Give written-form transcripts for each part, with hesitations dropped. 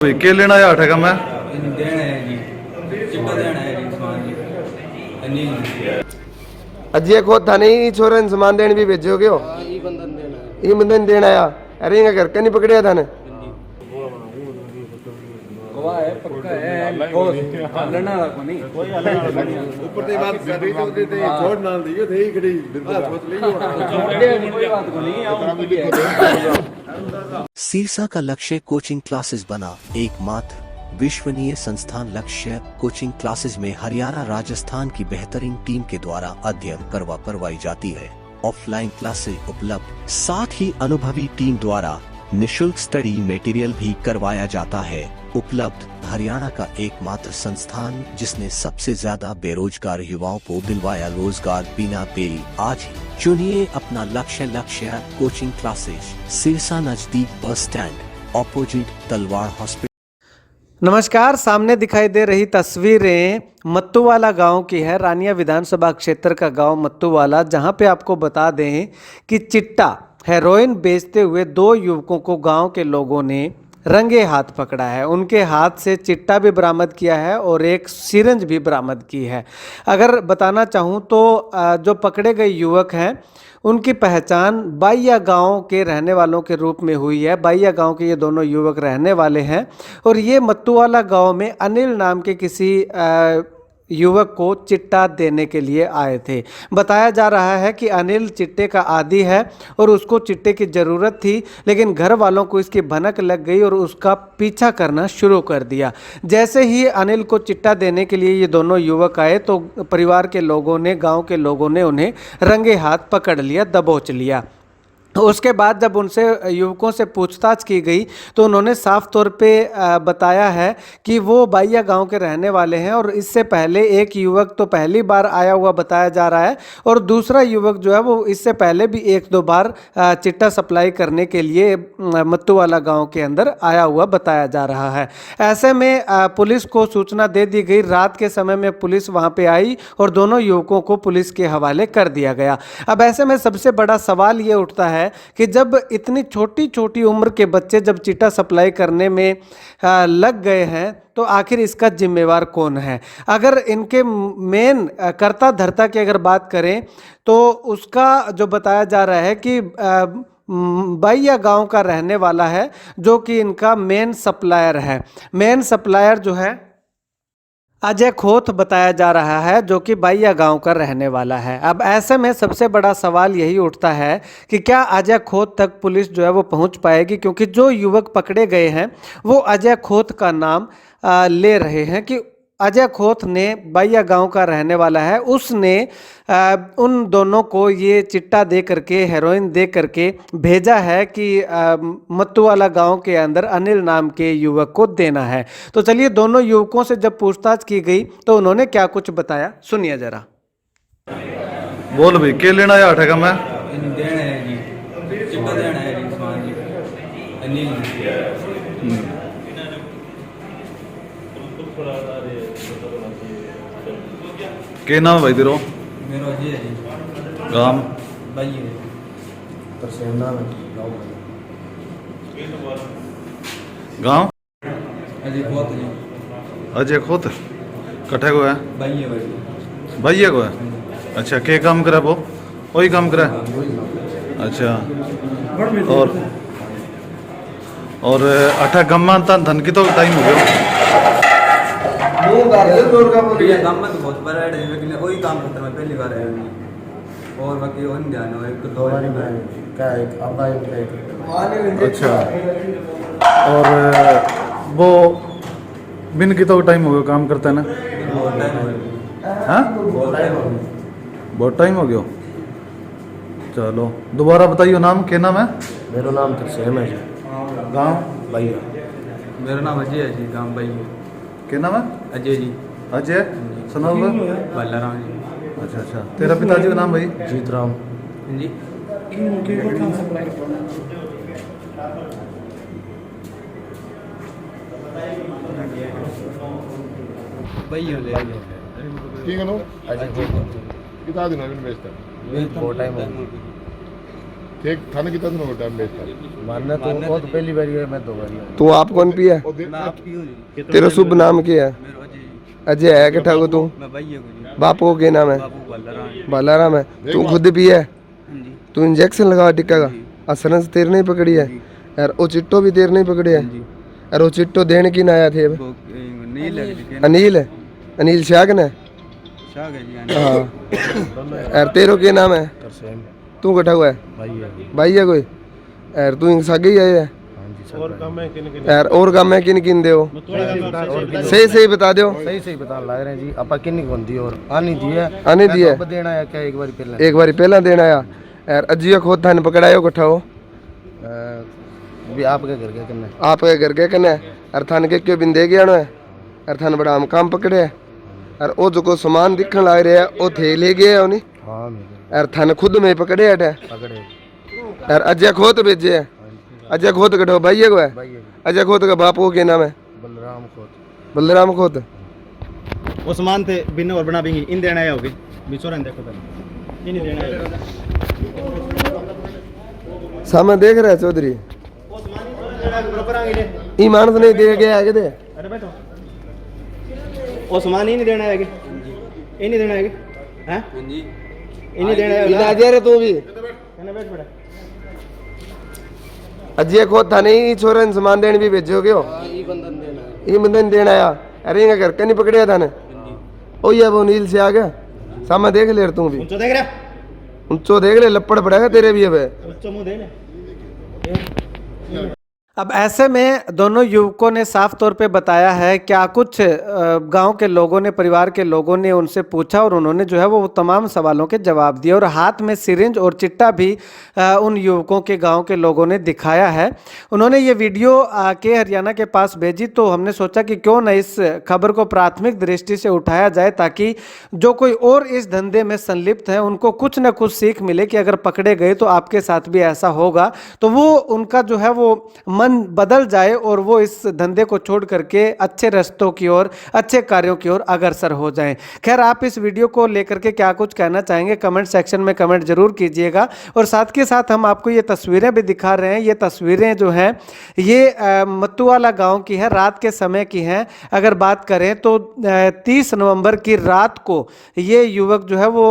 के लेना है 8 का मैं देना है जी, चिट्टा देना है जी, सामान जी अनिल अजय को थाने ही छोरन सामान देने भी भेजो क्यों ये बंधन देना आया अरे इनका घर का नहीं पकड़िया था ने गवाह है, पक्का है, ठोस लड़ना वाला को नहीं ऊपर से बात कर रही तो देते छोड़ ना दियो थे ही खड़ी सोच लियो कोई बात को नहीं सिरसा का लक्ष्य कोचिंग क्लासेस बना। एकमात्र विश्वसनीय संस्थान लक्ष्य कोचिंग क्लासेस में हरियाणा राजस्थान की बेहतरीन टीम के द्वारा अध्ययन करवाई जाती है। ऑफलाइन क्लासेस उपलब्ध, साथ ही अनुभवी टीम द्वारा निशुल्क स्टडी मटेरियल भी करवाया जाता है। उपलब्ध हरियाणा का एकमात्र संस्थान जिसने सबसे ज्यादा बेरोजगार युवाओं को दिलवाया रोजगार बिना देरी। आज ही चुनिए अपना लक्ष्य कोचिंग क्लासेस, सिरसा नजदीक bus stand opposite Talwar hospital. नमस्कार, सामने दिखाई दे रही तस्वीरें मत्तूवाला गांव की है। रानिया विधानसभा क्षेत्र का गांव मत्तूवाला, जहां पे आपको बता दें कि चिट्टा हेरोइन बेचते हुए 2 युवकों को गांव के लोगों ने रंगे हाथ पकड़ा है। उनके हाथ से चिट्टा भी बरामद किया है और एक सिरिंज भी बरामद की है। अगर बताना चाहूँ तो जो पकड़े गए युवक हैं उनकी पहचान बाइया गांव के रहने वालों के रूप में हुई है। बाइया गांव के ये दोनों युवक रहने वाले हैं और ये मत्तूवाला गांव में अनिल नाम के किसी युवक को चिट्टा देने के लिए आए थे। बताया जा रहा है कि अनिल चिट्टे का आदी है और उसको चिट्टे की ज़रूरत थी, लेकिन घर वालों को इसकी भनक लग गई और उसका पीछा करना शुरू कर दिया। जैसे ही अनिल को चिट्टा देने के लिए ये दोनों युवक आए तो परिवार के लोगों ने, गांव के लोगों ने उन्हें रंगे हाथ पकड़ लिया, दबोच लिया। उसके बाद जब उनसे युवकों से पूछताछ की गई तो उन्होंने साफ तौर पे बताया है कि वो बाइया गांव के रहने वाले हैं और इससे पहले एक युवक तो पहली बार आया हुआ बताया जा रहा है और दूसरा युवक जो है वो इससे पहले भी 1-2 बार चिट्टा सप्लाई करने के लिए मत्तूवाला गांव के अंदर आया हुआ बताया जा रहा है। ऐसे में पुलिस को सूचना दे दी गई। रात के समय में पुलिस वहाँ पे आई और दोनों युवकों को पुलिस के हवाले कर दिया गया। अब ऐसे में सबसे बड़ा सवाल ये उठता है कि जब इतनी छोटी छोटी उम्र के बच्चे जब चिट्टा सप्लाई करने में लग गए हैं तो आखिर इसका जिम्मेवार कौन है। अगर इनके मेन कर्ता धर्ता की अगर बात करें तो उसका जो बताया जा रहा है कि बाइया गांव का रहने वाला है जो कि इनका मेन सप्लायर है। मेन सप्लायर जो है अजय खोत बताया जा रहा है जो कि बाइया गांव का रहने वाला है। अब ऐसे में सबसे बड़ा सवाल यही उठता है कि क्या अजय खोत तक पुलिस जो है वो पहुंच पाएगी, क्योंकि जो युवक पकड़े गए हैं वो अजय खोत का नाम ले रहे हैं कि अजय खोत ने बाइया गांव का रहने वाला है, उसने उन दोनों को ये चिट्टा दे करके, हेरोइन दे करके भेजा है कि मत्तूवाला गांव के अंदर अनिल नाम के युवक को देना है। तो चलिए दोनों युवकों से जब पूछताछ की गई तो उन्होंने क्या कुछ बताया, सुनिए जरा। बोल भाई के लेना है 8 का मैं देना है जी, चिट्टा देना है जी, सामान जी अनिल के नाम है भाई तेरो मेरा अजय है जी, गाम भाई है परसेंना में गांव अजय बहुत जी, अजय खोत कट्ठे को है भाई है भाई भैया को है। अच्छा के काम करे वो वही काम करे। अच्छा और 8 गम्मा धन की तो टाइम हो गया ये काम में तो बहुत बड़ा है लेकिन वही काम करता मैं पहली बार आया हूं और बाकी और ध्यान हो 1-2 बार क्या एक अब एक अच्छा और वो बिन की तो टाइम हो गया काम करते हैं ना। बहुत टाइम हो गया, हाँ बहुत टाइम हो गया। बहुत टाइम हो गया। चलो दोबारा बताइए नाम, क्या नाम है? मेरा नाम तरसेम है जी, गांव भैया मेरा नाम अजय है जी, गांव भाई है। क्या नाम है? अजय जी, अजय सुना होगा। बालाराम जी। अच्छा अच्छा, तेरा पिताजी का नाम भाई? जीत राम जी भाई हो ले ठीक है नो कितना दिन हो गया बेचता बहुत टाइम हो गया। ठीक थाने कितना दिन हो गया टाइम बेचता मानना तो वो तो पहली बार है, मैं 2 बार है। तू आप कौन पिया मैं आप क्यों जी तेरा शुभ नाम क्या है मेरा जी अजय है कि ठाकुर तू मैं भाई है जी बापू को क्या नाम है बाबू बल्लराम बालाराम है तू खुद पिया है हाँ जी तू इंजेक्शन लगा टिक्का का असरन से तेर नहीं पकड़ी है यार वो चिट्टो भी तेर नहीं पकड़े है यार वो चिट्टो देने की ना आया थे वो नहीं लग रही अनिल है अनिल शागन है शाग है जी हाँ यार तेरो क्या नाम है तरसेम तू कटा हुआ है भाई है। भाई है कोई यार तू इंग सागे ही आया है हाँ जी सर। यार और काम है किन किन दे सही सही बता दो सही बता लग रहे हैं जी। आपा किन्नी को दी और आनी दी है आने दी है अब देना है क्या एक बार पहले एक बारी पहला देना आया यार अजिया खोद थाने पकड़ायो कट्ठा हो भी आपके घर के करना आप घर के कने यार थाने के क्यों बिंदे गया है यार थाने बड़ा हम काम पकड़े है यार वो जो को सामान दिखने लग रहा है वो थे ले गए है उन्हें हाँ यार थाने खुद में पकड़े है पकड़े यार अजय खोत भेजे है अजय खोत कटो भाई को है भाई है अजय खोत का बाप को क्या नाम है बलराम खोत बलराम खोत वो सामान थे बिन और बना भी इन देना है होगी बिचोरन देखो पहले इन देना है सामने देख रहा है चौधरी वो सामान बराबर आगे ई मानस नहीं दे गया है किते अरे बैठो वो सामान ही नहीं देना है ये नहीं देना है हैं हाँ जी ये नहीं देना है इलाज रे तू भी कहना बैठ बेटा अजय खोत थाने ही छोरे ने सामान देने भी भेजो क्यों ये बंदन देना आया अरे इनका घर कहीं पकड़िया थाने ओ ये वो नील से आ गया सामने देख ले तू भी ऊंचो देख रहा ऊंचो देख ले लपड़ पड़ेगा तेरे भी अब ऊंचो मुंह दे ले अब ऐसे में दोनों युवकों ने साफ तौर पे बताया है क्या कुछ गांव के लोगों ने परिवार के लोगों ने उनसे पूछा और उन्होंने जो है वो तमाम सवालों के जवाब दिए और हाथ में सिरिंज और चिट्टा भी उन युवकों के गांव के लोगों ने दिखाया है। उन्होंने ये वीडियो के हरियाणा के पास भेजी तो हमने सोचा कि क्यों न इस खबर को प्राथमिक दृष्टि से उठाया जाए ताकि जो कोई और इस धंधे में संलिप्त है उनको कुछ न कुछ सीख मिले कि अगर पकड़े गए तो आपके साथ भी ऐसा होगा तो वो उनका जो है वो मन बदल जाए और वो इस धंधे को छोड़ करके अच्छे रास्तों की ओर अच्छे कार्यों की ओर अग्रसर हो जाएं। खैर आप इस वीडियो को लेकर के क्या कुछ कहना चाहेंगे कमेंट सेक्शन में कमेंट जरूर कीजिएगा और साथ के साथ हम आपको ये तस्वीरें भी दिखा रहे हैं। ये तस्वीरें जो हैं ये मत्तूवाला गांव की है, रात के समय की हैं। अगर बात करें तो 30 नवंबर की रात को ये युवक जो है वो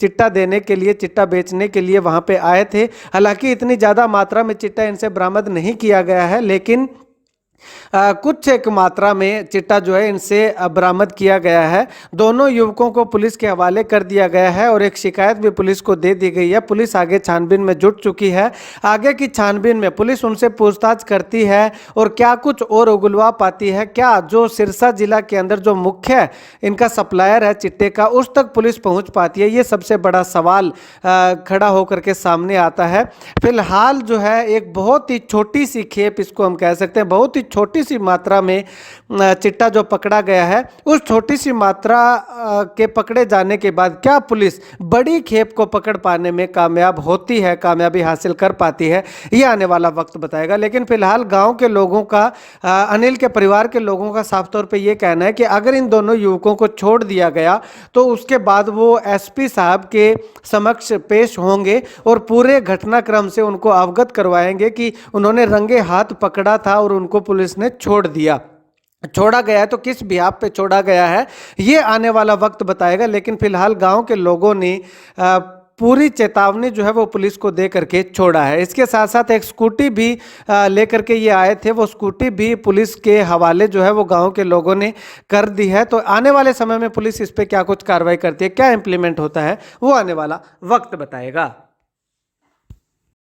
चिट्टा देने के लिए चिट्टा बेचने के लिए वहां पे आए थे। हालांकि इतनी ज़्यादा मात्रा में चिट्टा इनसे बरामद नहीं किया गया है लेकिन कुछ एक मात्रा में चिट्टा जो है इनसे बरामद किया गया है। दोनों युवकों को पुलिस के हवाले कर दिया गया है और एक शिकायत भी पुलिस को दे दी गई है। पुलिस आगे छानबीन में जुट चुकी है। आगे की छानबीन में पुलिस उनसे पूछताछ करती है और क्या कुछ और उगलवा पाती है, क्या जो सिरसा जिला के अंदर जो मुख्य इनका सप्लायर है चिट्टे का उस तक पुलिस पहुंच पाती है, ये सबसे बड़ा सवाल खड़ा होकर के सामने आता है। फिलहाल जो है एक बहुत ही छोटी सी खेप इसको हम कह सकते हैं, बहुत ही छोटी सी मात्रा में चिट्टा जो पकड़ा गया है उस छोटी सी मात्रा के पकड़े जाने के बाद क्या पुलिस बड़ी खेप को पकड़ पाने में कामयाब होती है, कामयाबी हासिल कर पाती है, ये आने वाला वक्त बताएगा। लेकिन फिलहाल गांव के लोगों का अनिल के परिवार के लोगों का साफ तौर पे ये कहना है कि अगर इन दोनों युवकों को छोड़ दिया गया तो उसके बाद वो एसपी साहब के समक्ष पेश होंगे और पूरे घटनाक्रम से उनको अवगत करवाएंगे कि उन्होंने रंगे हाथ पकड़ा था और उनको पुलिस ने छोड़ दिया। छोड़ा गया है तो किस बिहाफ पे छोड़ा गया है ये आने वाला वक्त बताएगा। लेकिन फिलहाल गांव के लोगों ने पूरी चेतावनी जो है वो पुलिस को दे करके छोड़ा है। इसके साथ साथ एक स्कूटी भी लेकर के ये आए थे, वो स्कूटी भी पुलिस के हवाले जो है वो गांव के लोगों ने कर दी है। तो आने वाले समय में पुलिस इस पे क्या कुछ कार्रवाई करती है, क्या इंप्लीमेंट होता है, वो आने वाला वक्त बताएगा।